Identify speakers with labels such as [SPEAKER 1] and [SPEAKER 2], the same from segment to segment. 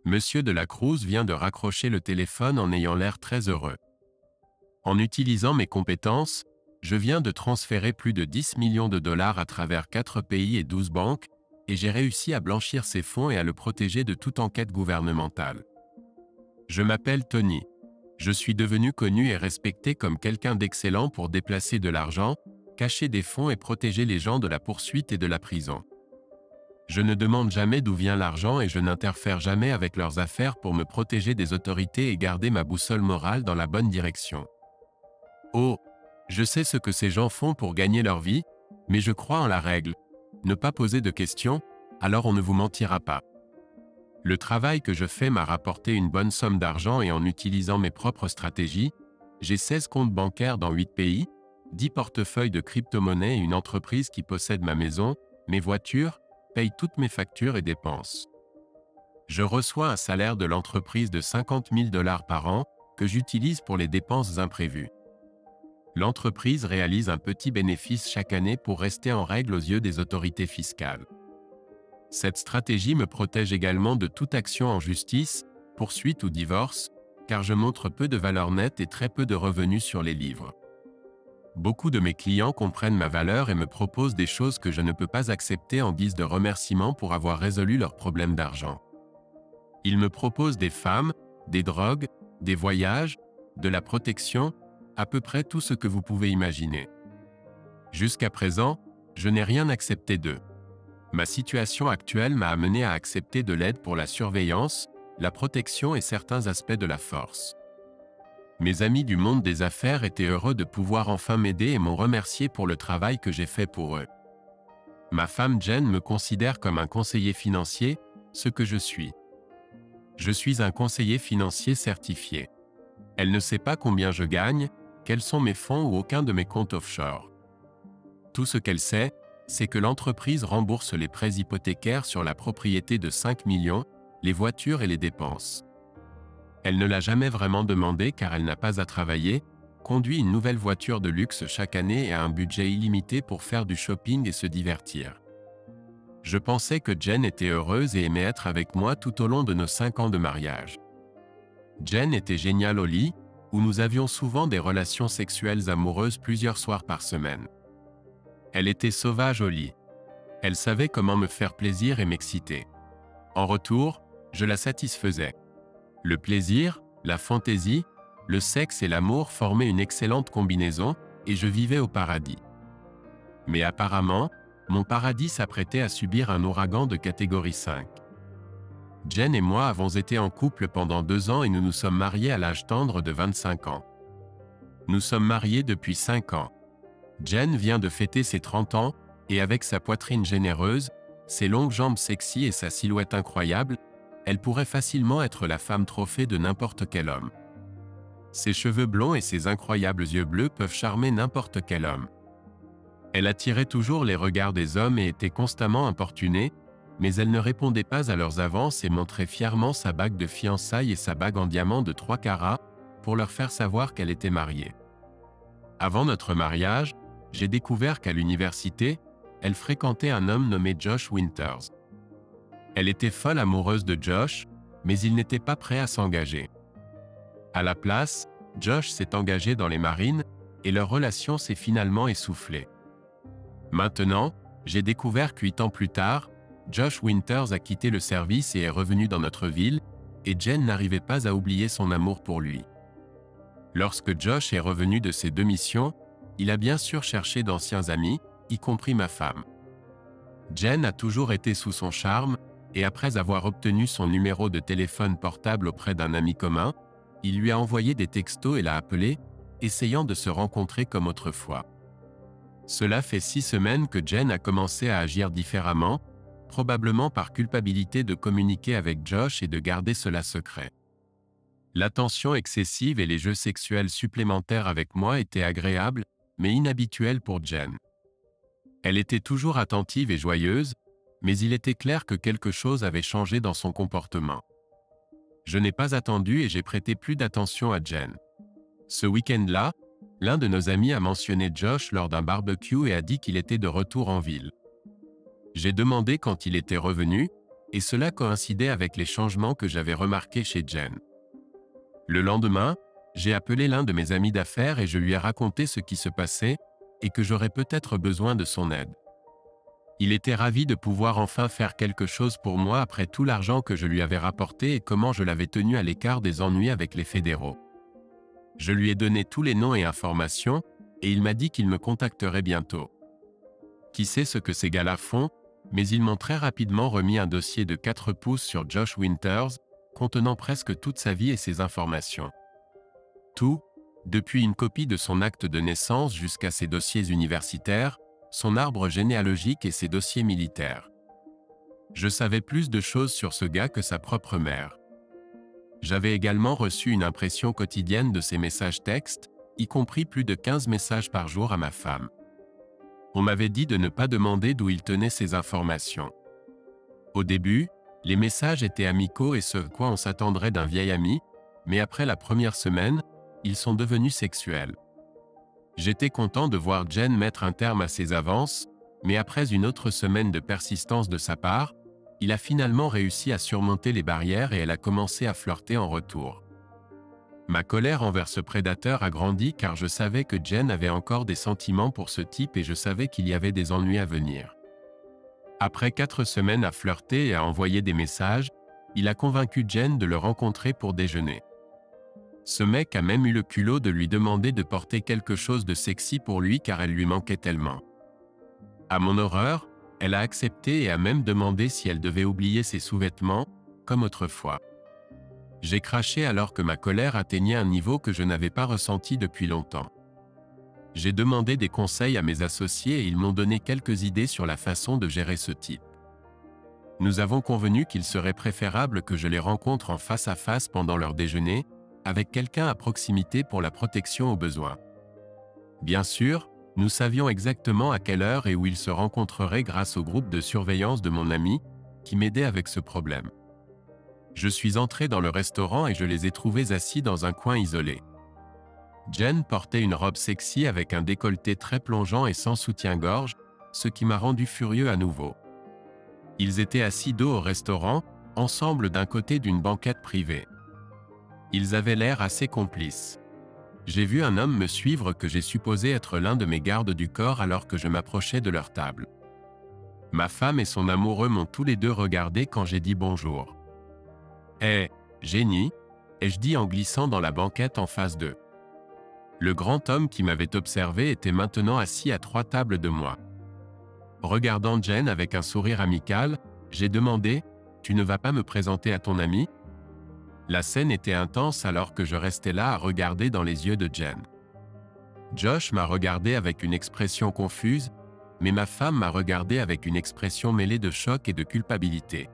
[SPEAKER 1] Monsieur de la Cruz vient de raccrocher le téléphone en ayant l'air très heureux. En utilisant mes compétences, je viens de transférer plus de 10 millions de dollars à travers 4 pays et 12 banques, et j'ai réussi à blanchir ces fonds et à le protéger de toute enquête gouvernementale. Je m'appelle Tony. Je suis devenu connu et respecté comme quelqu'un d'excellent pour déplacer de l'argent, cacher des fonds et protéger les gens de la poursuite et de la prison. Je ne demande jamais d'où vient l'argent et je n'interfère jamais avec leurs affaires pour me protéger des autorités et garder ma boussole morale dans la bonne direction. Oh, je sais ce que ces gens font pour gagner leur vie, mais je crois en la règle. Ne pas poser de questions, alors on ne vous mentira pas. Le travail que je fais m'a rapporté une bonne somme d'argent et en utilisant mes propres stratégies, j'ai 16 comptes bancaires dans 8 pays, 10 portefeuilles de crypto-monnaies et une entreprise qui possède ma maison, mes voitures, paye toutes mes factures et dépenses. Je reçois un salaire de l'entreprise de 50 000 dollars par an que j'utilise pour les dépenses imprévues. L'entreprise réalise un petit bénéfice chaque année pour rester en règle aux yeux des autorités fiscales. Cette stratégie me protège également de toute action en justice, poursuite ou divorce, car je montre peu de valeur nette et très peu de revenus sur les livres. Beaucoup de mes clients comprennent ma valeur et me proposent des choses que je ne peux pas accepter en guise de remerciement pour avoir résolu leurs problèmes d'argent. Ils me proposent des femmes, des drogues, des voyages, de la protection, à peu près tout ce que vous pouvez imaginer. Jusqu'à présent, je n'ai rien accepté d'eux. Ma situation actuelle m'a amené à accepter de l'aide pour la surveillance, la protection et certains aspects de la force. Mes amis du monde des affaires étaient heureux de pouvoir enfin m'aider et m'ont remercié pour le travail que j'ai fait pour eux. Ma femme Jen me considère comme un conseiller financier, ce que je suis. Je suis un conseiller financier certifié. Elle ne sait pas combien je gagne, quels sont mes fonds ou aucun de mes comptes offshore. Tout ce qu'elle sait, c'est que l'entreprise rembourse les prêts hypothécaires sur la propriété de 5 millions, les voitures et les dépenses. Elle ne l'a jamais vraiment demandé car elle n'a pas à travailler, conduit une nouvelle voiture de luxe chaque année et a un budget illimité pour faire du shopping et se divertir. Je pensais que Jen était heureuse et aimait être avec moi tout au long de nos 5 ans de mariage. Jen était géniale au lit, où nous avions souvent des relations sexuelles amoureuses plusieurs soirs par semaine. Elle était sauvage au lit. Elle savait comment me faire plaisir et m'exciter. En retour, je la satisfaisais. Le plaisir, la fantaisie, le sexe et l'amour formaient une excellente combinaison, et je vivais au paradis. Mais apparemment, mon paradis s'apprêtait à subir un ouragan de catégorie 5. Jen et moi avons été en couple pendant 2 ans et nous nous sommes mariés à l'âge tendre de 25 ans. Nous sommes mariés depuis 5 ans. Jen vient de fêter ses 30 ans, et avec sa poitrine généreuse, ses longues jambes sexy et sa silhouette incroyable, elle pourrait facilement être la femme trophée de n'importe quel homme. Ses cheveux blonds et ses incroyables yeux bleus peuvent charmer n'importe quel homme. Elle attirait toujours les regards des hommes et était constamment importunée, mais elle ne répondait pas à leurs avances et montrait fièrement sa bague de fiançailles et sa bague en diamant de 3 carats pour leur faire savoir qu'elle était mariée. Avant notre mariage, j'ai découvert qu'à l'université, elle fréquentait un homme nommé Josh Winters. Elle était folle amoureuse de Josh, mais il n'était pas prêt à s'engager. À la place, Josh s'est engagé dans les marines et leur relation s'est finalement essoufflée. Maintenant, j'ai découvert qu'8 ans plus tard, Josh Winters a quitté le service et est revenu dans notre ville, et Jen n'arrivait pas à oublier son amour pour lui. Lorsque Josh est revenu de ses 2 missions, il a bien sûr cherché d'anciens amis, y compris ma femme. Jen a toujours été sous son charme, et après avoir obtenu son numéro de téléphone portable auprès d'un ami commun, il lui a envoyé des textos et l'a appelé, essayant de se rencontrer comme autrefois. Cela fait 6 semaines que Jen a commencé à agir différemment, probablement par culpabilité de communiquer avec Josh et de garder cela secret. L'attention excessive et les jeux sexuels supplémentaires avec moi étaient agréables, mais inhabituels pour Jen. Elle était toujours attentive et joyeuse, mais il était clair que quelque chose avait changé dans son comportement. Je n'ai pas attendu et j'ai prêté plus d'attention à Jen. Ce week-end-là, l'un de nos amis a mentionné Josh lors d'un barbecue et a dit qu'il était de retour en ville. J'ai demandé quand il était revenu, et cela coïncidait avec les changements que j'avais remarqués chez Jen. Le lendemain, j'ai appelé l'un de mes amis d'affaires et je lui ai raconté ce qui se passait et que j'aurais peut-être besoin de son aide. Il était ravi de pouvoir enfin faire quelque chose pour moi après tout l'argent que je lui avais rapporté et comment je l'avais tenu à l'écart des ennuis avec les fédéraux. Je lui ai donné tous les noms et informations, et il m'a dit qu'il me contacterait bientôt. Qui sait ce que ces gars-là font, mais ils m'ont très rapidement remis un dossier de 4 pouces sur Josh Winters, contenant presque toute sa vie et ses informations. Tout, depuis une copie de son acte de naissance jusqu'à ses dossiers universitaires, son arbre généalogique et ses dossiers militaires. Je savais plus de choses sur ce gars que sa propre mère. J'avais également reçu une impression quotidienne de ses messages textes, y compris plus de 15 messages par jour à ma femme. On m'avait dit de ne pas demander d'où il tenait ces informations. Au début, les messages étaient amicaux et ce à quoi on s'attendrait d'un vieil ami, mais après la première semaine, ils sont devenus sexuels. J'étais content de voir Jen mettre un terme à ses avances, mais après une autre semaine de persistance de sa part, il a finalement réussi à surmonter les barrières et elle a commencé à flirter en retour. Ma colère envers ce prédateur a grandi car je savais que Jen avait encore des sentiments pour ce type et je savais qu'il y avait des ennuis à venir. Après 4 semaines à flirter et à envoyer des messages, il a convaincu Jen de le rencontrer pour déjeuner. Ce mec a même eu le culot de lui demander de porter quelque chose de sexy pour lui car elle lui manquait tellement. À mon horreur, elle a accepté et a même demandé si elle devait oublier ses sous-vêtements, comme autrefois. J'ai craché alors que ma colère atteignait un niveau que je n'avais pas ressenti depuis longtemps. J'ai demandé des conseils à mes associés et ils m'ont donné quelques idées sur la façon de gérer ce type. Nous avons convenu qu'il serait préférable que je les rencontre en face à face pendant leur déjeuner, avec quelqu'un à proximité pour la protection au besoin. Bien sûr, nous savions exactement à quelle heure et où ils se rencontreraient grâce au groupe de surveillance de mon ami, qui m'aidait avec ce problème. Je suis entré dans le restaurant et je les ai trouvés assis dans un coin isolé. Jen portait une robe sexy avec un décolleté très plongeant et sans soutien-gorge, ce qui m'a rendu furieux à nouveau. Ils étaient assis dos au restaurant, ensemble d'un côté d'une banquette privée. Ils avaient l'air assez complices. J'ai vu un homme me suivre que j'ai supposé être l'un de mes gardes du corps alors que je m'approchais de leur table. Ma femme et son amoureux m'ont tous les deux regardé quand j'ai dit bonjour. « Hé, Jenny !» ai-je dit en glissant dans la banquette en face d'eux. Le grand homme qui m'avait observé était maintenant assis à 3 tables de moi. Regardant Jen avec un sourire amical, j'ai demandé « Tu ne vas pas me présenter à ton ami ?» La scène était intense alors que je restais là à regarder dans les yeux de Jen. Josh m'a regardé avec une expression confuse, mais ma femme m'a regardé avec une expression mêlée de choc et de culpabilité.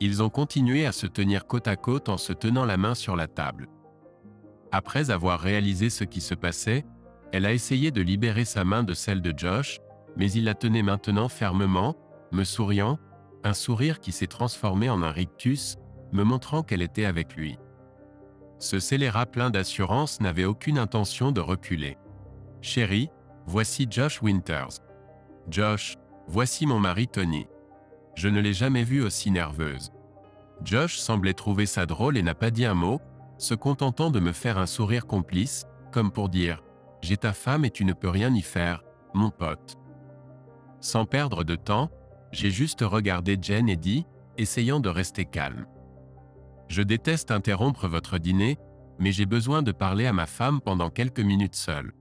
[SPEAKER 1] Ils ont continué à se tenir côte à côte en se tenant la main sur la table. Après avoir réalisé ce qui se passait, elle a essayé de libérer sa main de celle de Josh, mais il la tenait maintenant fermement, me souriant, un sourire qui s'est transformé en un rictus, me montrant qu'elle était avec lui. Ce scélérat plein d'assurance n'avait aucune intention de reculer. « Chérie, voici Josh Winters. »« Josh, voici mon mari Tony. » Je ne l'ai jamais vue aussi nerveuse. Josh semblait trouver ça drôle et n'a pas dit un mot, se contentant de me faire un sourire complice, comme pour dire « J'ai ta femme et tu ne peux rien y faire, mon pote. » Sans perdre de temps, j'ai juste regardé Jen et dit, essayant de rester calme. Je déteste interrompre votre dîner, mais j'ai besoin de parler à ma femme pendant quelques minutes seule.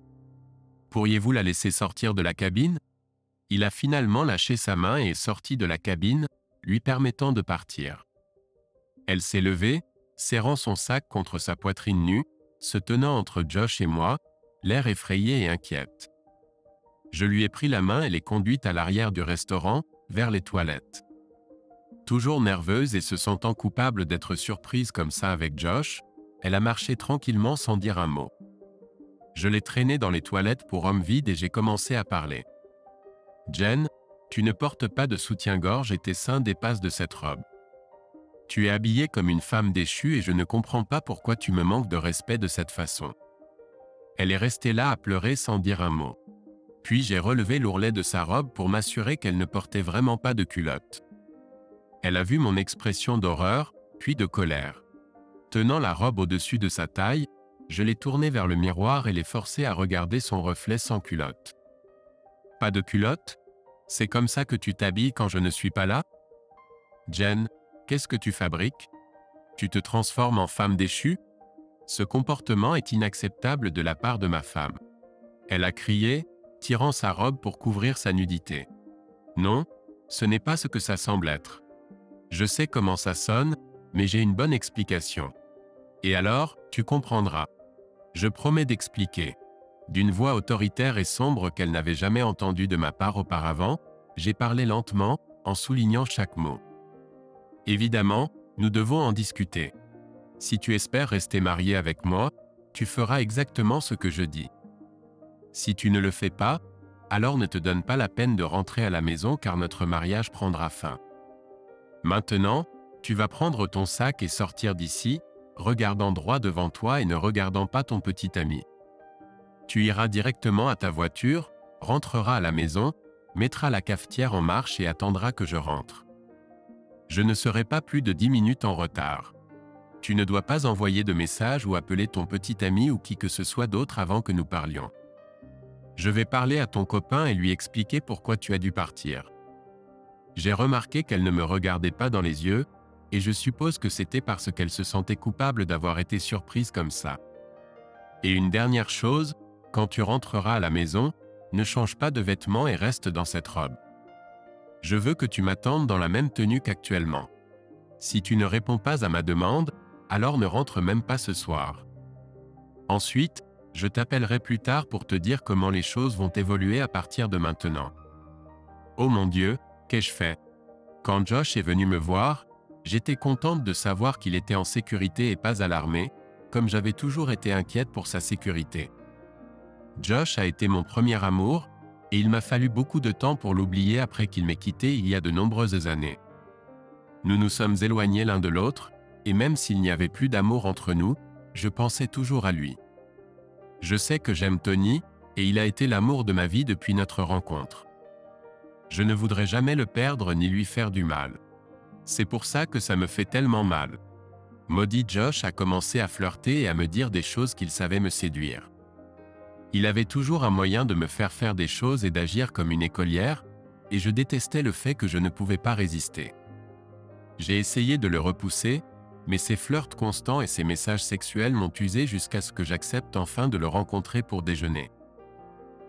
[SPEAKER 1] Pourriez-vous la laisser sortir de la cabine ? Il a finalement lâché sa main et est sorti de la cabine, lui permettant de partir. Elle s'est levée, serrant son sac contre sa poitrine nue, se tenant entre Josh et moi, l'air effrayé et inquiète. Je lui ai pris la main et l'ai conduite à l'arrière du restaurant, vers les toilettes. Toujours nerveuse et se sentant coupable d'être surprise comme ça avec Josh, elle a marché tranquillement sans dire un mot. Je l'ai traînée dans les toilettes pour homme vide et j'ai commencé à parler. « Jen, tu ne portes pas de soutien-gorge et tes seins dépassent de cette robe. Tu es habillée comme une femme déchue et je ne comprends pas pourquoi tu me manques de respect de cette façon. » Elle est restée là à pleurer sans dire un mot. Puis j'ai relevé l'ourlet de sa robe pour m'assurer qu'elle ne portait vraiment pas de culotte. Elle a vu mon expression d'horreur, puis de colère. Tenant la robe au-dessus de sa taille, je l'ai tournée vers le miroir et l'ai forcée à regarder son reflet sans culotte. Pas de culotte? C'est comme ça que tu t'habilles quand je ne suis pas là? Jen, qu'est-ce que tu fabriques? Tu te transformes en femme déchue? Ce comportement est inacceptable de la part de ma femme. Elle a crié, tirant sa robe pour couvrir sa nudité. Non, ce n'est pas ce que ça semble être. Je sais comment ça sonne, mais j'ai une bonne explication. Et alors, tu comprendras. Je promets d'expliquer. D'une voix autoritaire et sombre qu'elle n'avait jamais entendue de ma part auparavant, j'ai parlé lentement, en soulignant chaque mot. Évidemment, nous devons en discuter. Si tu espères rester marié avec moi, tu feras exactement ce que je dis. Si tu ne le fais pas, alors ne te donne pas la peine de rentrer à la maison car notre mariage prendra fin. Maintenant, tu vas prendre ton sac et sortir d'ici, regardant droit devant toi et ne regardant pas ton petit ami. Tu iras directement à ta voiture, rentreras à la maison, mettras la cafetière en marche et attendras que je rentre. Je ne serai pas plus de 10 minutes en retard. Tu ne dois pas envoyer de message ou appeler ton petit ami ou qui que ce soit d'autre avant que nous parlions. Je vais parler à ton copain et lui expliquer pourquoi tu as dû partir. J'ai remarqué qu'elle ne me regardait pas dans les yeux, et je suppose que c'était parce qu'elle se sentait coupable d'avoir été surprise comme ça. Et une dernière chose, quand tu rentreras à la maison, ne change pas de vêtements et reste dans cette robe. Je veux que tu m'attendes dans la même tenue qu'actuellement. Si tu ne réponds pas à ma demande, alors ne rentre même pas ce soir. Ensuite, je t'appellerai plus tard pour te dire comment les choses vont évoluer à partir de maintenant. Oh mon Dieu, qu'ai-je fait? Quand Josh est venu me voir, j'étais contente de savoir qu'il était en sécurité et pas alarmée, comme j'avais toujours été inquiète pour sa sécurité. Josh a été mon premier amour, et il m'a fallu beaucoup de temps pour l'oublier après qu'il m'ait quitté il y a de nombreuses années. Nous nous sommes éloignés l'un de l'autre, et même s'il n'y avait plus d'amour entre nous, je pensais toujours à lui. Je sais que j'aime Tony, et il a été l'amour de ma vie depuis notre rencontre. Je ne voudrais jamais le perdre ni lui faire du mal. C'est pour ça que ça me fait tellement mal. Maudit Josh a commencé à flirter et à me dire des choses qu'il savait me séduire. Il avait toujours un moyen de me faire des choses et d'agir comme une écolière, et je détestais le fait que je ne pouvais pas résister. J'ai essayé de le repousser, mais ses flirts constants et ses messages sexuels m'ont usé jusqu'à ce que j'accepte enfin de le rencontrer pour déjeuner.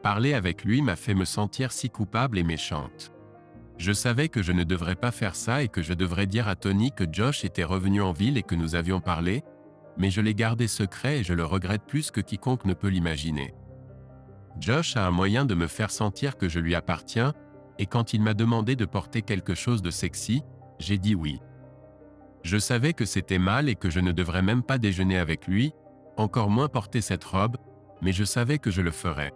[SPEAKER 1] Parler avec lui m'a fait me sentir si coupable et méchante. Je savais que je ne devrais pas faire ça et que je devrais dire à Tony que Josh était revenu en ville et que nous avions parlé, mais je l'ai gardé secret et je le regrette plus que quiconque ne peut l'imaginer. Josh a un moyen de me faire sentir que je lui appartiens, et quand il m'a demandé de porter quelque chose de sexy, j'ai dit oui. Je savais que c'était mal et que je ne devrais même pas déjeuner avec lui, encore moins porter cette robe, mais je savais que je le ferais.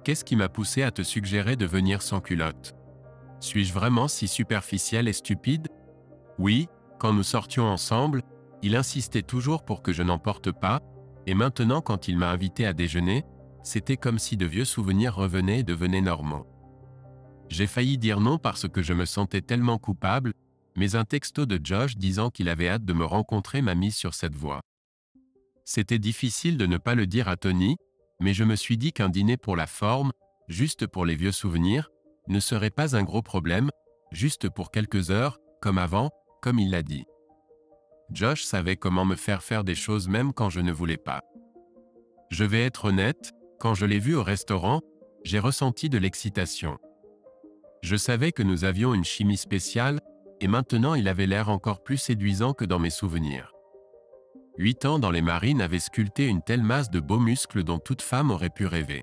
[SPEAKER 1] Qu'est-ce qui m'a poussé à te suggérer de venir sans culotte? Suis-je vraiment si superficiel et stupide? Oui, quand nous sortions ensemble, il insistait toujours pour que je n'en porte pas, et maintenant quand il m'a invité à déjeuner, c'était comme si de vieux souvenirs revenaient et devenaient normaux. J'ai failli dire non parce que je me sentais tellement coupable, mais un texto de Josh disant qu'il avait hâte de me rencontrer m'a mise sur cette voie. C'était difficile de ne pas le dire à Tony, mais je me suis dit qu'un dîner pour la forme, juste pour les vieux souvenirs, ne serait pas un gros problème, juste pour quelques heures, comme avant, comme il l'a dit. Josh savait comment me faire des choses même quand je ne voulais pas. Je vais être honnête, quand je l'ai vu au restaurant, j'ai ressenti de l'excitation. Je savais que nous avions une chimie spéciale, et maintenant il avait l'air encore plus séduisant que dans mes souvenirs. 8 ans dans les marines avaient sculpté une telle masse de beaux muscles dont toute femme aurait pu rêver.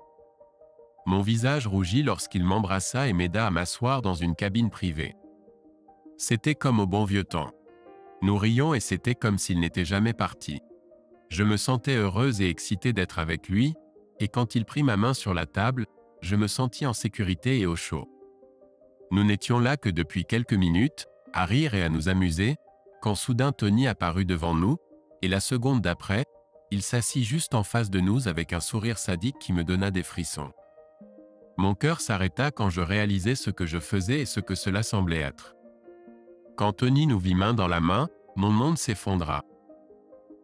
[SPEAKER 1] Mon visage rougit lorsqu'il m'embrassa et m'aida à m'asseoir dans une cabine privée. C'était comme au bon vieux temps. Nous rions et c'était comme s'il n'était jamais parti. Je me sentais heureuse et excitée d'être avec lui, et quand il prit ma main sur la table, je me sentis en sécurité et au chaud. Nous n'étions là que depuis quelques minutes, à rire et à nous amuser, quand soudain Tony apparut devant nous, et la seconde d'après, il s'assit juste en face de nous avec un sourire sadique qui me donna des frissons. Mon cœur s'arrêta quand je réalisai ce que je faisais et ce que cela semblait être. Quand Tony nous vit main dans la main, mon monde s'effondra.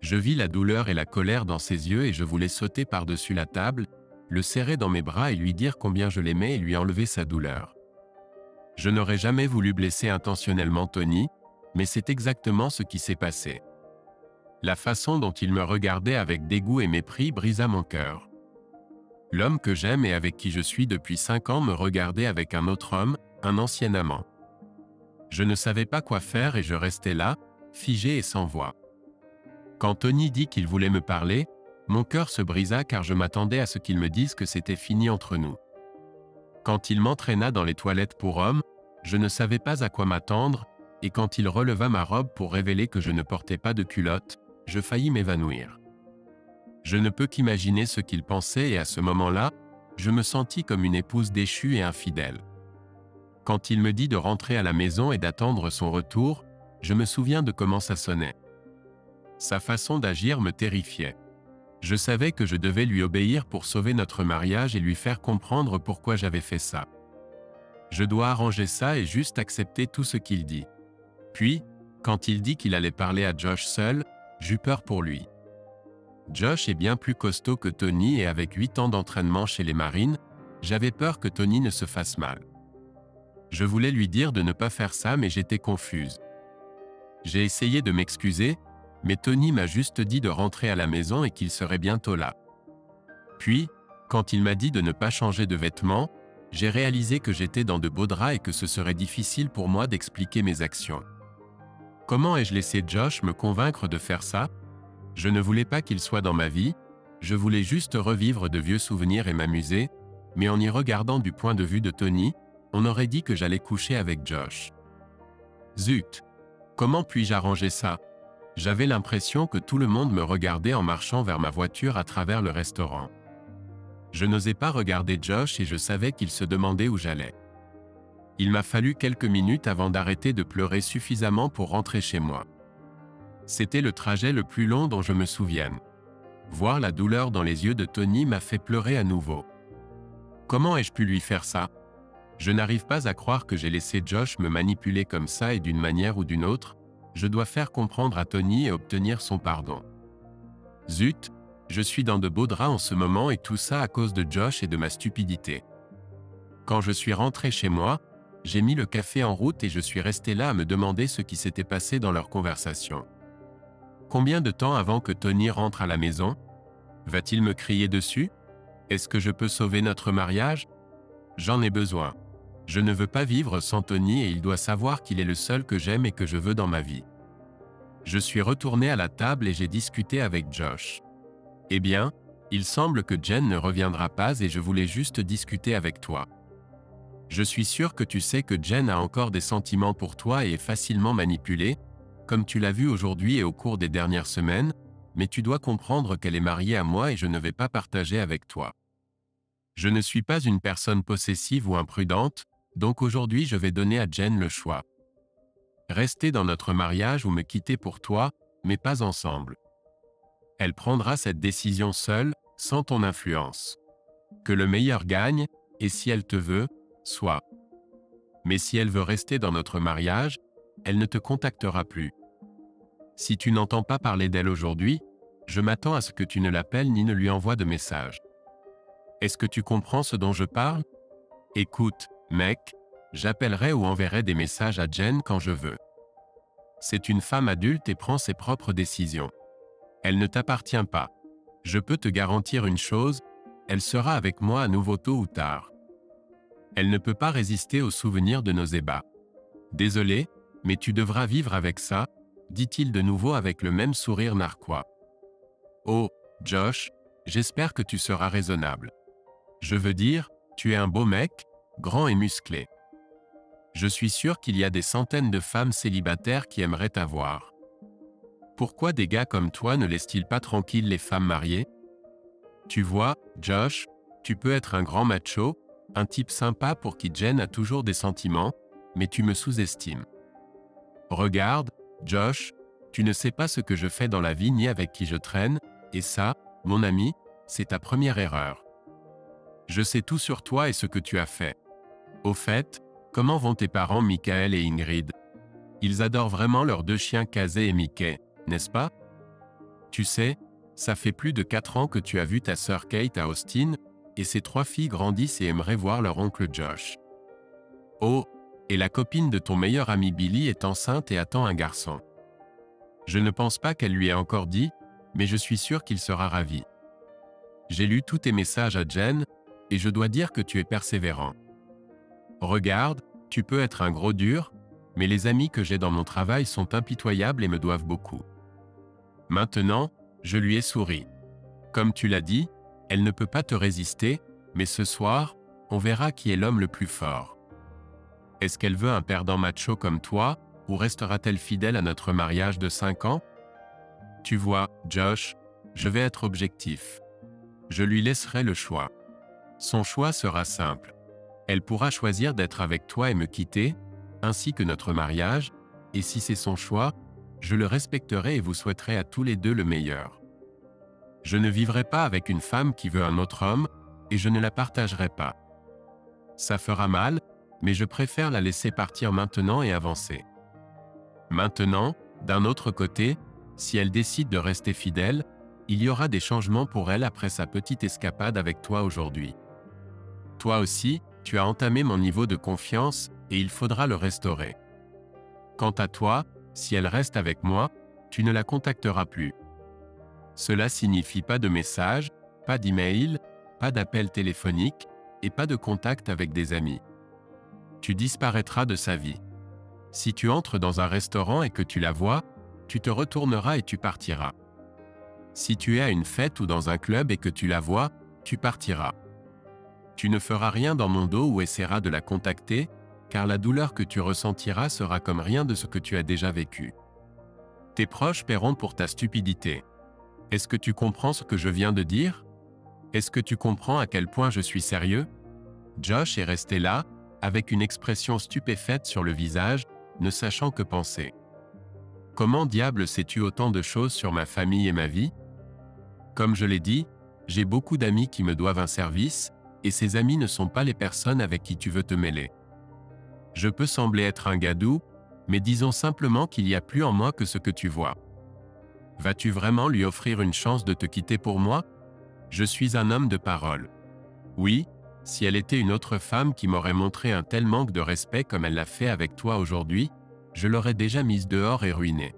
[SPEAKER 1] Je vis la douleur et la colère dans ses yeux et je voulais sauter par-dessus la table, le serrer dans mes bras et lui dire combien je l'aimais et lui enlever sa douleur. Je n'aurais jamais voulu blesser intentionnellement Tony, mais c'est exactement ce qui s'est passé. La façon dont il me regardait avec dégoût et mépris brisa mon cœur. L'homme que j'aime et avec qui je suis depuis 5 ans me regardait avec un autre homme, un ancien amant. Je ne savais pas quoi faire et je restais là, figé et sans voix. Quand Tony dit qu'il voulait me parler, mon cœur se brisa car je m'attendais à ce qu'il me dise que c'était fini entre nous. Quand il m'entraîna dans les toilettes pour hommes, je ne savais pas à quoi m'attendre, et quand il releva ma robe pour révéler que je ne portais pas de culotte, je faillis m'évanouir. Je ne peux qu'imaginer ce qu'il pensait et à ce moment-là, je me sentis comme une épouse déchue et infidèle. Quand il me dit de rentrer à la maison et d'attendre son retour, je me souviens de comment ça sonnait. Sa façon d'agir me terrifiait. Je savais que je devais lui obéir pour sauver notre mariage et lui faire comprendre pourquoi j'avais fait ça. Je dois arranger ça et juste accepter tout ce qu'il dit. Puis, quand il dit qu'il allait parler à Josh seul, j'eus peur pour lui. Josh est bien plus costaud que Tony et avec 8 ans d'entraînement chez les Marines, j'avais peur que Tony ne se fasse mal. Je voulais lui dire de ne pas faire ça mais j'étais confuse. J'ai essayé de m'excuser, mais Tony m'a juste dit de rentrer à la maison et qu'il serait bientôt là. Puis, quand il m'a dit de ne pas changer de vêtements, j'ai réalisé que j'étais dans de beaux draps et que ce serait difficile pour moi d'expliquer mes actions. Comment ai-je laissé Josh me convaincre de faire ça? Je ne voulais pas qu'il soit dans ma vie, je voulais juste revivre de vieux souvenirs et m'amuser, mais en y regardant du point de vue de Tony, on aurait dit que j'allais coucher avec Josh. Zut! Comment puis-je arranger ça? J'avais l'impression que tout le monde me regardait en marchant vers ma voiture à travers le restaurant. Je n'osais pas regarder Josh et je savais qu'il se demandait où j'allais. Il m'a fallu quelques minutes avant d'arrêter de pleurer suffisamment pour rentrer chez moi. C'était le trajet le plus long dont je me souvienne. Voir la douleur dans les yeux de Tony m'a fait pleurer à nouveau. Comment ai-je pu lui faire ça? Je n'arrive pas à croire que j'ai laissé Josh me manipuler comme ça et d'une manière ou d'une autre, je dois faire comprendre à Tony et obtenir son pardon. Zut, je suis dans de beaux draps en ce moment et tout ça à cause de Josh et de ma stupidité. Quand je suis rentré chez moi, j'ai mis le café en route et je suis resté là à me demander ce qui s'était passé dans leur conversation. Combien de temps avant que Tony rentre à la maison? Va-t-il me crier dessus? Est-ce que je peux sauver notre mariage? J'en ai besoin. Je ne veux pas vivre sans Tony et il doit savoir qu'il est le seul que j'aime et que je veux dans ma vie. Je suis retourné à la table et j'ai discuté avec Josh. Eh bien, il semble que Jen ne reviendra pas et je voulais juste discuter avec toi. Je suis sûr que tu sais que Jen a encore des sentiments pour toi et est facilement manipulée, comme tu l'as vu aujourd'hui et au cours des dernières semaines, mais tu dois comprendre qu'elle est mariée à moi et je ne vais pas partager avec toi. Je ne suis pas une personne possessive ou imprudente, donc aujourd'hui je vais donner à Jen le choix. Rester dans notre mariage ou me quitter pour toi, mais pas ensemble. Elle prendra cette décision seule, sans ton influence. Que le meilleur gagne, et si elle te veut, soit. Mais si elle veut rester dans notre mariage, elle ne te contactera plus. Si tu n'entends pas parler d'elle aujourd'hui, je m'attends à ce que tu ne l'appelles ni ne lui envoies de message. Est-ce que tu comprends ce dont je parle? Écoute, mec, j'appellerai ou enverrai des messages à Jen quand je veux. C'est une femme adulte et prend ses propres décisions. Elle ne t'appartient pas. Je peux te garantir une chose, elle sera avec moi à nouveau tôt ou tard. Elle ne peut pas résister aux souvenirs de nos ébats. Désolé, mais tu devras vivre avec ça, dit-il de nouveau avec le même sourire narquois. Oh, Josh, j'espère que tu seras raisonnable. Je veux dire, tu es un beau mec, grand et musclé. Je suis sûr qu'il y a des centaines de femmes célibataires qui aimeraient t'avoir. Pourquoi des gars comme toi ne laissent-ils pas tranquilles les femmes mariées? Tu vois, Josh, tu peux être un grand macho, un type sympa pour qui Jen a toujours des sentiments, mais tu me sous-estimes. Regarde, Josh, tu ne sais pas ce que je fais dans la vie ni avec qui je traîne, et ça, mon ami, c'est ta première erreur. Je sais tout sur toi et ce que tu as fait. Au fait, comment vont tes parents Michael et Ingrid? Ils adorent vraiment leurs 2 chiens Casey et Mickey, n'est-ce pas? Tu sais, ça fait plus de 4 ans que tu as vu ta sœur Kate à Austin, et ces 3 filles grandissent et aimeraient voir leur oncle Josh. Oh, et la copine de ton meilleur ami Billy est enceinte et attend un garçon. Je ne pense pas qu'elle lui ait encore dit, mais je suis sûr qu'il sera ravi. J'ai lu tous tes messages à Jen, et je dois dire que tu es persévérant. Regarde, tu peux être un gros dur, mais les amis que j'ai dans mon travail sont impitoyables et me doivent beaucoup. Maintenant, je lui ai souri. Comme tu l'as dit, elle ne peut pas te résister, mais ce soir, on verra qui est l'homme le plus fort. Est-ce qu'elle veut un perdant macho comme toi, ou restera-t-elle fidèle à notre mariage de 5 ans? Tu vois, Josh, je vais être objectif. Je lui laisserai le choix. Son choix sera simple. Elle pourra choisir d'être avec toi et me quitter, ainsi que notre mariage, et si c'est son choix, je le respecterai et vous souhaiterai à tous les deux le meilleur. Je ne vivrai pas avec une femme qui veut un autre homme, et je ne la partagerai pas. Ça fera mal, mais je préfère la laisser partir maintenant et avancer. Maintenant, d'un autre côté, si elle décide de rester fidèle, il y aura des changements pour elle après sa petite escapade avec toi aujourd'hui. Toi aussi, tu as entamé mon niveau de confiance et il faudra le restaurer. Quant à toi, si elle reste avec moi, tu ne la contacteras plus. Cela signifie pas de message, pas d'email, pas d'appel téléphonique et pas de contact avec des amis. Tu disparaîtras de sa vie. Si tu entres dans un restaurant et que tu la vois, tu te retourneras et tu partiras. Si tu es à une fête ou dans un club et que tu la vois, tu partiras. Tu ne feras rien dans mon dos ou essaieras de la contacter, car la douleur que tu ressentiras sera comme rien de ce que tu as déjà vécu. Tes proches paieront pour ta stupidité. Est-ce que tu comprends ce que je viens de dire? Est-ce que tu comprends à quel point je suis sérieux? Josh est resté là, avec une expression stupéfaite sur le visage, ne sachant que penser. Comment diable sais-tu autant de choses sur ma famille et ma vie? Comme je l'ai dit, j'ai beaucoup d'amis qui me doivent un service, et ces amis ne sont pas les personnes avec qui tu veux te mêler. Je peux sembler être un gars doux, mais disons simplement qu'il y a plus en moi que ce que tu vois. Vas-tu vraiment lui offrir une chance de te quitter pour moi? Je suis un homme de parole. Oui, si elle était une autre femme qui m'aurait montré un tel manque de respect comme elle l'a fait avec toi aujourd'hui, je l'aurais déjà mise dehors et ruinée.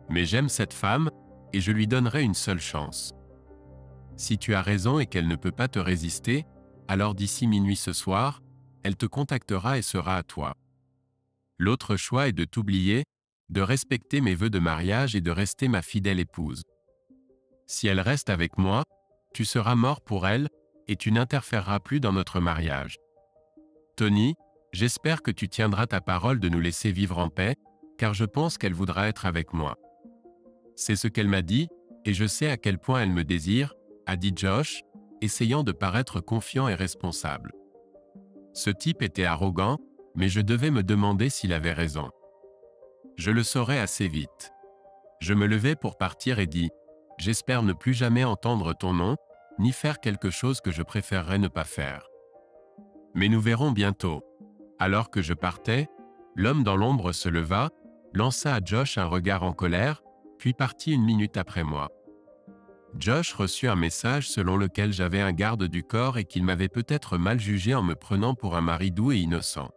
[SPEAKER 1] Mais j'aime cette femme, et je lui donnerai une seule chance. Si tu as raison et qu'elle ne peut pas te résister, alors d'ici minuit ce soir, elle te contactera et sera à toi. L'autre choix est de t'oublier, de respecter mes vœux de mariage et de rester ma fidèle épouse. Si elle reste avec moi, tu seras mort pour elle, et tu n'interféreras plus dans notre mariage. Tony, j'espère que tu tiendras ta parole de nous laisser vivre en paix, car je pense qu'elle voudra être avec moi. C'est ce qu'elle m'a dit, et je sais à quel point elle me désire, a dit Josh, essayant de paraître confiant et responsable. Ce type était arrogant, mais je devais me demander s'il avait raison. Je le saurais assez vite. Je me levai pour partir et dis « J'espère ne plus jamais entendre ton nom, ni faire quelque chose que je préférerais ne pas faire. » Mais nous verrons bientôt. Alors que je partais, l'homme dans l'ombre se leva, lança à Josh un regard en colère, puis partit 1 minute après moi. Josh reçut un message selon lequel j'avais un garde du corps et qu'il m'avait peut-être mal jugé en me prenant pour un mari doux et innocent.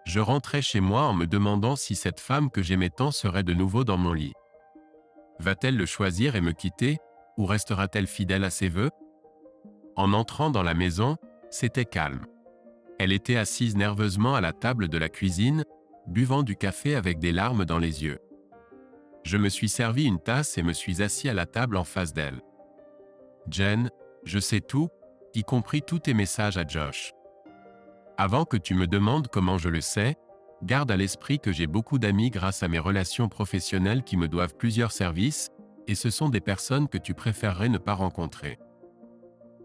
[SPEAKER 1] Je rentrais chez moi en me demandant si cette femme que j'aimais tant serait de nouveau dans mon lit. Va-t-elle le choisir et me quitter, ou restera-t-elle fidèle à ses vœux? En entrant dans la maison, c'était calme. Elle était assise nerveusement à la table de la cuisine, buvant du café avec des larmes dans les yeux. Je me suis servi une tasse et me suis assis à la table en face d'elle. Jen, je sais tout, y compris tous tes messages à Josh. Avant que tu me demandes comment je le sais, garde à l'esprit que j'ai beaucoup d'amis grâce à mes relations professionnelles qui me doivent plusieurs services, et ce sont des personnes que tu préférerais ne pas rencontrer.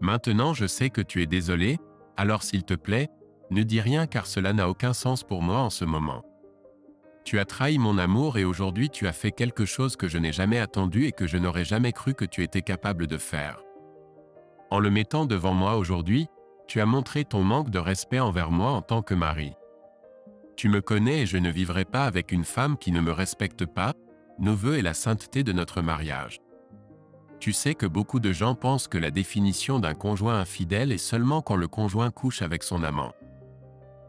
[SPEAKER 1] Maintenant je sais que tu es désolé, alors s'il te plaît, ne dis rien car cela n'a aucun sens pour moi en ce moment. Tu as trahi mon amour et aujourd'hui tu as fait quelque chose que je n'ai jamais attendu et que je n'aurais jamais cru que tu étais capable de faire. En le mettant devant moi aujourd'hui, tu as montré ton manque de respect envers moi en tant que mari. Tu me connais et je ne vivrai pas avec une femme qui ne me respecte pas, nos vœux et la sainteté de notre mariage. Tu sais que beaucoup de gens pensent que la définition d'un conjoint infidèle est seulement quand le conjoint couche avec son amant.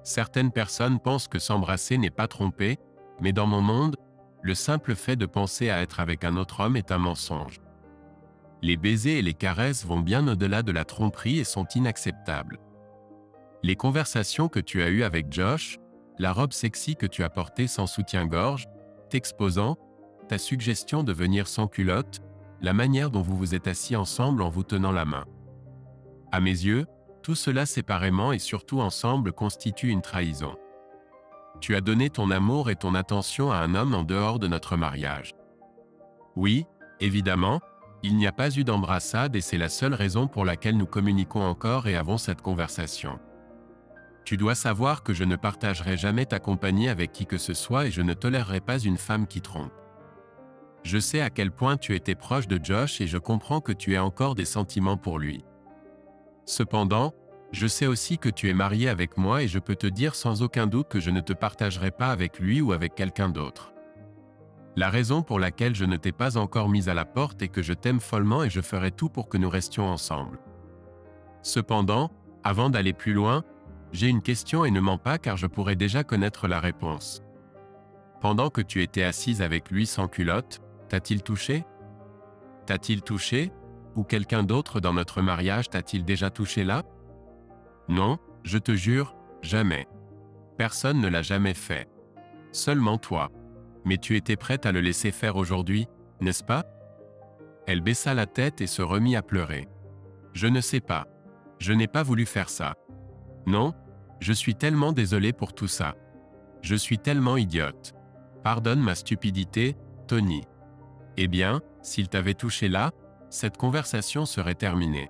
[SPEAKER 1] Certaines personnes pensent que s'embrasser n'est pas tromper, mais dans mon monde, le simple fait de penser à être avec un autre homme est un mensonge. Les baisers et les caresses vont bien au-delà de la tromperie et sont inacceptables. Les conversations que tu as eues avec Josh, la robe sexy que tu as portée sans soutien-gorge, t'exposant, ta suggestion de venir sans culotte, la manière dont vous vous êtes assis ensemble en vous tenant la main. À mes yeux, tout cela séparément et surtout ensemble constitue une trahison. Tu as donné ton amour et ton attention à un homme en dehors de notre mariage. Oui, évidemment, il n'y a pas eu d'embrassade et c'est la seule raison pour laquelle nous communiquons encore et avons cette conversation. Tu dois savoir que je ne partagerai jamais ta compagnie avec qui que ce soit et je ne tolérerai pas une femme qui trompe. Je sais à quel point tu étais proche de Josh et je comprends que tu aies encore des sentiments pour lui. Cependant, je sais aussi que tu es marié avec moi et je peux te dire sans aucun doute que je ne te partagerai pas avec lui ou avec quelqu'un d'autre. La raison pour laquelle je ne t'ai pas encore mise à la porte est que je t'aime follement et je ferai tout pour que nous restions ensemble. Cependant, avant d'aller plus loin, j'ai une question et ne mens pas car je pourrais déjà connaître la réponse. Pendant que tu étais assise avec lui sans culotte, t'a-t-il touché? T'a-t-il touché? Ou quelqu'un d'autre dans notre mariage t'a-t-il déjà touché là? Non, je te jure, jamais. Personne ne l'a jamais fait. Seulement toi. Mais tu étais prête à le laisser faire aujourd'hui, n'est-ce pas? Elle baissa la tête et se remit à pleurer. Je ne sais pas. Je n'ai pas voulu faire ça. Non, je suis tellement désolée pour tout ça. Je suis tellement idiote. Pardonne ma stupidité, Tony. Eh bien, s'il t'avait touché là, cette conversation serait terminée.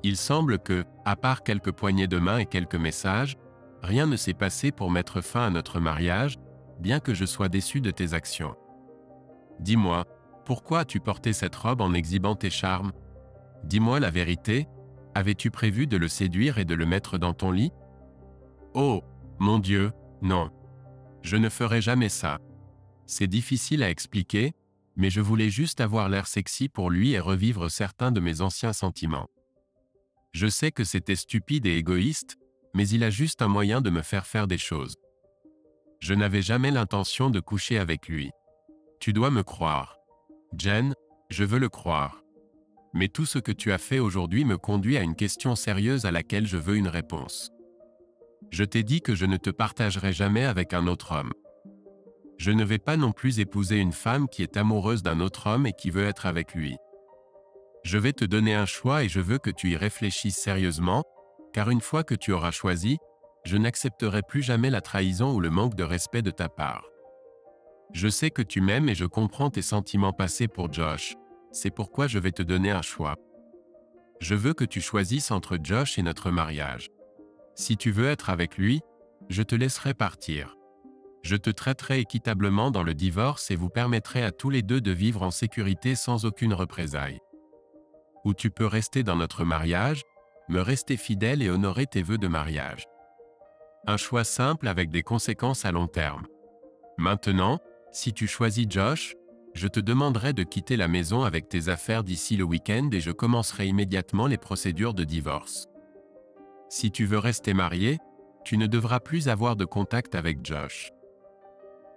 [SPEAKER 1] Il semble que, à part quelques poignées de main et quelques messages, rien ne s'est passé pour mettre fin à notre mariage, bien que je sois déçu de tes actions. Dis-moi, pourquoi as-tu porté cette robe en exhibant tes charmes? Dis-moi la vérité, avais-tu prévu de le séduire et de le mettre dans ton lit? Oh, mon Dieu, non. Je ne ferai jamais ça. C'est difficile à expliquer, mais je voulais juste avoir l'air sexy pour lui et revivre certains de mes anciens sentiments. Je sais que c'était stupide et égoïste, mais il a juste un moyen de me faire des choses. Je n'avais jamais l'intention de coucher avec lui. Tu dois me croire. Jen, je veux le croire. Mais tout ce que tu as fait aujourd'hui me conduit à une question sérieuse à laquelle je veux une réponse. Je t'ai dit que je ne te partagerai jamais avec un autre homme. Je ne vais pas non plus épouser une femme qui est amoureuse d'un autre homme et qui veut être avec lui. Je vais te donner un choix et je veux que tu y réfléchisses sérieusement, car une fois que tu auras choisi, je n'accepterai plus jamais la trahison ou le manque de respect de ta part. Je sais que tu m'aimes et je comprends tes sentiments passés pour Josh. C'est pourquoi je vais te donner un choix. Je veux que tu choisisses entre Josh et notre mariage. Si tu veux être avec lui, je te laisserai partir. Je te traiterai équitablement dans le divorce et vous permettrez à tous les deux de vivre en sécurité sans aucune représaille. Ou tu peux rester dans notre mariage, me rester fidèle et honorer tes vœux de mariage. Un choix simple avec des conséquences à long terme. Maintenant, si tu choisis Josh, je te demanderai de quitter la maison avec tes affaires d'ici le week-end et je commencerai immédiatement les procédures de divorce. Si tu veux rester marié, tu ne devras plus avoir de contact avec Josh.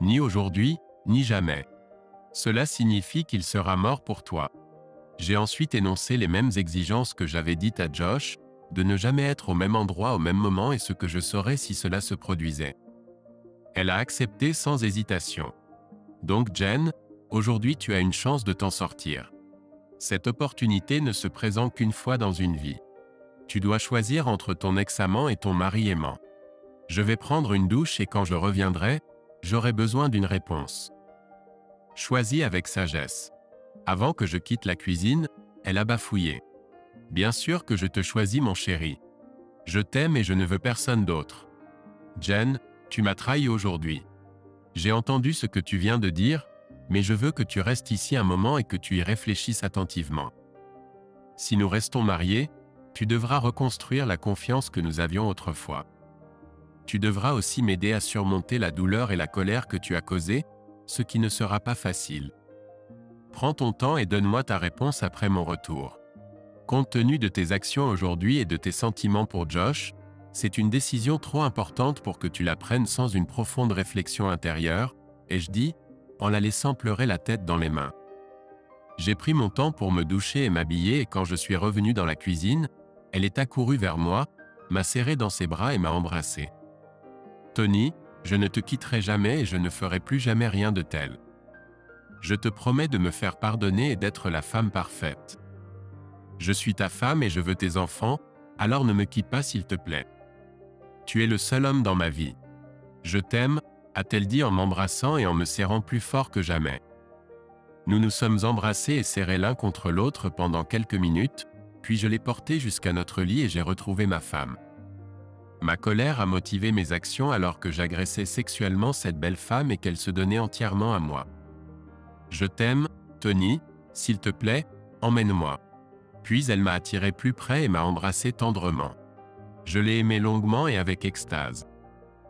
[SPEAKER 1] Ni aujourd'hui, ni jamais. Cela signifie qu'il sera mort pour toi. J'ai ensuite énoncé les mêmes exigences que j'avais dites à Josh, de ne jamais être au même endroit au même moment et ce que je saurais si cela se produisait. Elle a accepté sans hésitation. Donc Jen, aujourd'hui tu as une chance de t'en sortir. Cette opportunité ne se présente qu'une fois dans une vie. Tu dois choisir entre ton ex-amant et ton mari aimant. Je vais prendre une douche et quand je reviendrai, j'aurai besoin d'une réponse. Choisis avec sagesse. Avant que je quitte la cuisine, elle a bafouillé. Bien sûr que je te choisis mon chéri. Je t'aime et je ne veux personne d'autre. Jen, tu m'as trahi aujourd'hui. J'ai entendu ce que tu viens de dire, mais je veux que tu restes ici un moment et que tu y réfléchisses attentivement. Si nous restons mariés, tu devras reconstruire la confiance que nous avions autrefois. Tu devras aussi m'aider à surmonter la douleur et la colère que tu as causées, ce qui ne sera pas facile. Prends ton temps et donne-moi ta réponse après mon retour. Compte tenu de tes actions aujourd'hui et de tes sentiments pour Josh, c'est une décision trop importante pour que tu la prennes sans une profonde réflexion intérieure, ai-je dit, en la laissant pleurer la tête dans les mains. J'ai pris mon temps pour me doucher et m'habiller et quand je suis revenu dans la cuisine, elle est accourue vers moi, m'a serré dans ses bras et m'a embrassé. Tony, je ne te quitterai jamais et je ne ferai plus jamais rien de tel. Je te promets de me faire pardonner et d'être la femme parfaite. Je suis ta femme et je veux tes enfants, alors ne me quitte pas s'il te plaît. Tu es le seul homme dans ma vie. Je t'aime, a-t-elle dit en m'embrassant et en me serrant plus fort que jamais. Nous nous sommes embrassés et serrés l'un contre l'autre pendant quelques minutes, puis je l'ai porté jusqu'à notre lit et j'ai retrouvé ma femme. Ma colère a motivé mes actions alors que j'agressais sexuellement cette belle femme et qu'elle se donnait entièrement à moi. Je t'aime, Tony, s'il te plaît, emmène-moi. Puis elle m'a attiré plus près et m'a embrassé tendrement. Je l'ai aimée longuement et avec extase.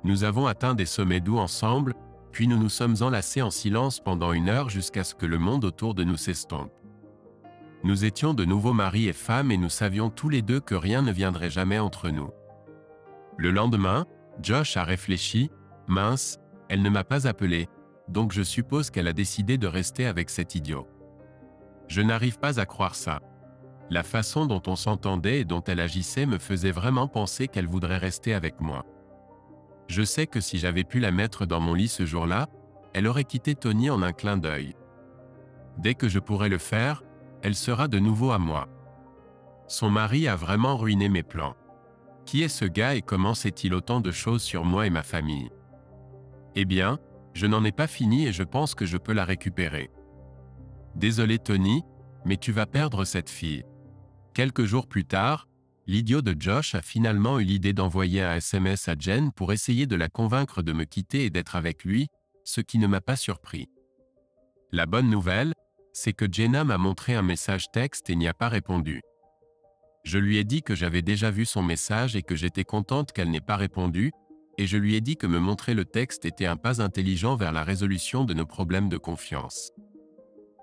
[SPEAKER 1] Nous avons atteint des sommets doux ensemble, puis nous nous sommes enlacés en silence pendant 1 heure jusqu'à ce que le monde autour de nous s'estompe. Nous étions de nouveau mari et femme et nous savions tous les deux que rien ne viendrait jamais entre nous. Le lendemain, Josh a réfléchi, mince, elle ne m'a pas appelé, donc je suppose qu'elle a décidé de rester avec cet idiot. Je n'arrive pas à croire ça. La façon dont on s'entendait et dont elle agissait me faisait vraiment penser qu'elle voudrait rester avec moi. Je sais que si j'avais pu la mettre dans mon lit ce jour-là, elle aurait quitté Tony en un clin d'œil. Dès que je pourrai le faire, elle sera de nouveau à moi. Son mari a vraiment ruiné mes plans. Qui est ce gars et comment sait-il autant de choses sur moi et ma famille? Eh bien, je n'en ai pas fini et je pense que je peux la récupérer. Désolé Tony, mais tu vas perdre cette fille. Quelques jours plus tard, l'idiot de Josh a finalement eu l'idée d'envoyer un SMS à Jen pour essayer de la convaincre de me quitter et d'être avec lui, ce qui ne m'a pas surpris. La bonne nouvelle, c'est que Jenna m'a montré un message texte et n'y a pas répondu. Je lui ai dit que j'avais déjà vu son message et que j'étais contente qu'elle n'ait pas répondu, et je lui ai dit que me montrer le texte était un pas intelligent vers la résolution de nos problèmes de confiance.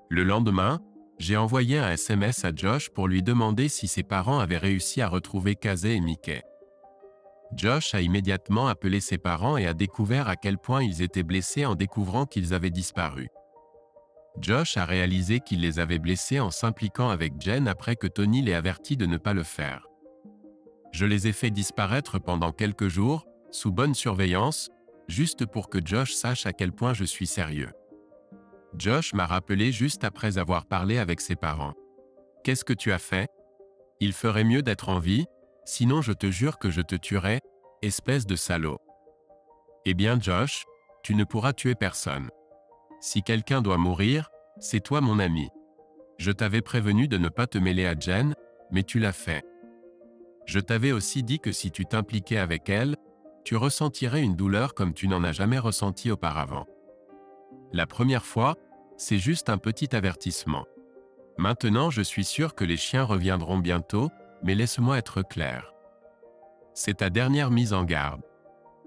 [SPEAKER 1] Le lendemain, j'ai envoyé un SMS à Josh pour lui demander si ses parents avaient réussi à retrouver Casey et Mickey. Josh a immédiatement appelé ses parents et a découvert à quel point ils étaient blessés en découvrant qu'ils avaient disparu. Josh a réalisé qu'il les avait blessés en s'impliquant avec Jen après que Tony l'ait averti de ne pas le faire. Je les ai fait disparaître pendant quelques jours, sous bonne surveillance, juste pour que Josh sache à quel point je suis sérieux. Josh m'a rappelé juste après avoir parlé avec ses parents. « Qu'est-ce que tu as fait? Il ferait mieux d'être en vie, sinon je te jure que je te tuerai, espèce de salaud. » Eh bien Josh, tu ne pourras tuer personne. Si quelqu'un doit mourir, c'est toi mon ami. Je t'avais prévenu de ne pas te mêler à Jen, mais tu l'as fait. Je t'avais aussi dit que si tu t'impliquais avec elle, tu ressentirais une douleur comme tu n'en as jamais ressenti auparavant. La première fois, c'est juste un petit avertissement. Maintenant, je suis sûr que les chiens reviendront bientôt, mais laisse-moi être clair. C'est ta dernière mise en garde.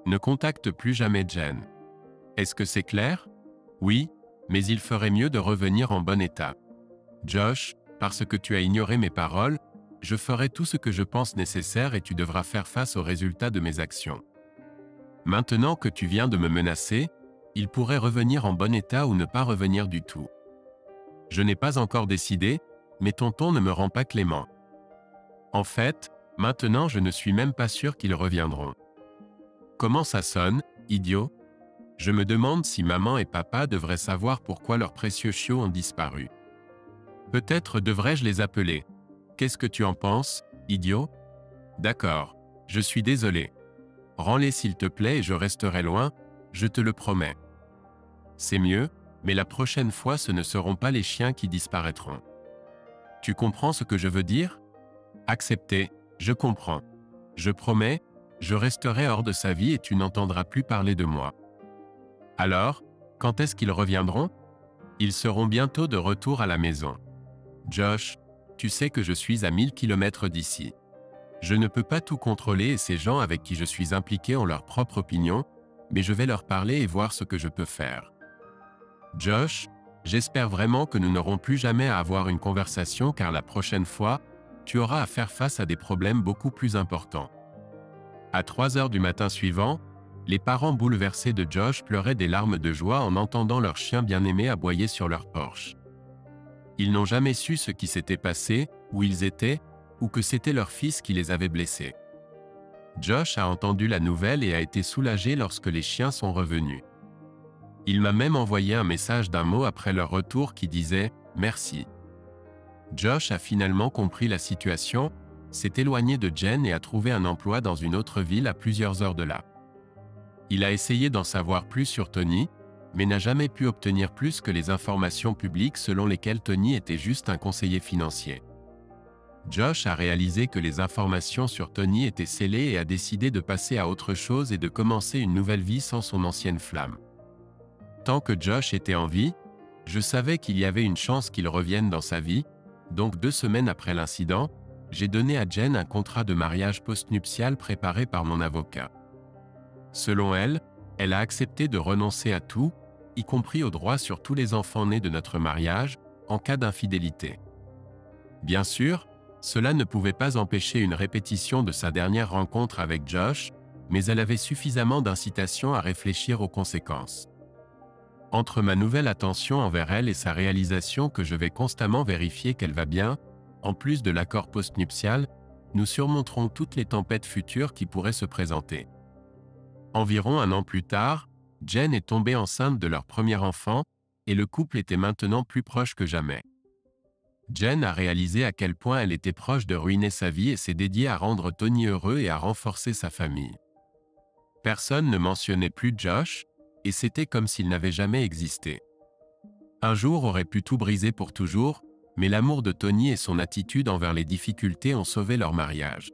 [SPEAKER 1] Ne contacte plus jamais Jen. Est-ce que c'est clair? Oui, mais il ferait mieux de revenir en bon état. Josh, parce que tu as ignoré mes paroles, je ferai tout ce que je pense nécessaire et tu devras faire face aux résultats de mes actions. Maintenant que tu viens de me menacer, il pourrait revenir en bon état ou ne pas revenir du tout. Je n'ai pas encore décidé, mais ton ton ne me rend pas clément. En fait, maintenant je ne suis même pas sûr qu'ils reviendront. Comment ça sonne, idiot? Je me demande si maman et papa devraient savoir pourquoi leurs précieux chiots ont disparu. Peut-être devrais-je les appeler. Qu'est-ce que tu en penses, idiot? D'accord, je suis désolé. Rends-les s'il te plaît et je resterai loin, je te le promets. C'est mieux, mais la prochaine fois ce ne seront pas les chiens qui disparaîtront. Tu comprends ce que je veux dire? Accepté, je comprends. Je promets, je resterai hors de sa vie et tu n'entendras plus parler de moi. Alors, quand est-ce qu'ils reviendront? Ils seront bientôt de retour à la maison. Josh, tu sais que je suis à 1000 km d'ici. Je ne peux pas tout contrôler et ces gens avec qui je suis impliqué ont leur propre opinion, mais je vais leur parler et voir ce que je peux faire. Josh, j'espère vraiment que nous n'aurons plus jamais à avoir une conversation car la prochaine fois, tu auras à faire face à des problèmes beaucoup plus importants. À 3 heures du matin suivant, les parents bouleversés de Josh pleuraient des larmes de joie en entendant leur chien bien-aimé aboyer sur leur porche. Ils n'ont jamais su ce qui s'était passé, où ils étaient, ou que c'était leur fils qui les avait blessés. Josh a entendu la nouvelle et a été soulagé lorsque les chiens sont revenus. Il m'a même envoyé un message d'un mot après leur retour qui disait « Merci ». Josh a finalement compris la situation, s'est éloigné de Jen et a trouvé un emploi dans une autre ville à plusieurs heures de là. Il a essayé d'en savoir plus sur Tony, mais n'a jamais pu obtenir plus que les informations publiques selon lesquelles Tony était juste un conseiller financier. Josh a réalisé que les informations sur Tony étaient scellées et a décidé de passer à autre chose et de commencer une nouvelle vie sans son ancienne flamme. Tant que Josh était en vie, je savais qu'il y avait une chance qu'il revienne dans sa vie, donc 2 semaines après l'incident, j'ai donné à Jen un contrat de mariage postnuptial préparé par mon avocat. Selon elle, elle a accepté de renoncer à tout, y compris aux droits sur tous les enfants nés de notre mariage, en cas d'infidélité. Bien sûr, cela ne pouvait pas empêcher une répétition de sa dernière rencontre avec Josh, mais elle avait suffisamment d'incitation à réfléchir aux conséquences. Entre ma nouvelle attention envers elle et sa réalisation que je vais constamment vérifier qu'elle va bien, en plus de l'accord postnuptial, nous surmonterons toutes les tempêtes futures qui pourraient se présenter. Environ 1 an plus tard, Jen est tombée enceinte de leur premier enfant, et le couple était maintenant plus proche que jamais. Jen a réalisé à quel point elle était proche de ruiner sa vie et s'est dédiée à rendre Tony heureux et à renforcer sa famille. Personne ne mentionnait plus Josh, et c'était comme s'il n'avait jamais existé. Un jour aurait pu tout briser pour toujours, mais l'amour de Tony et son attitude envers les difficultés ont sauvé leur mariage.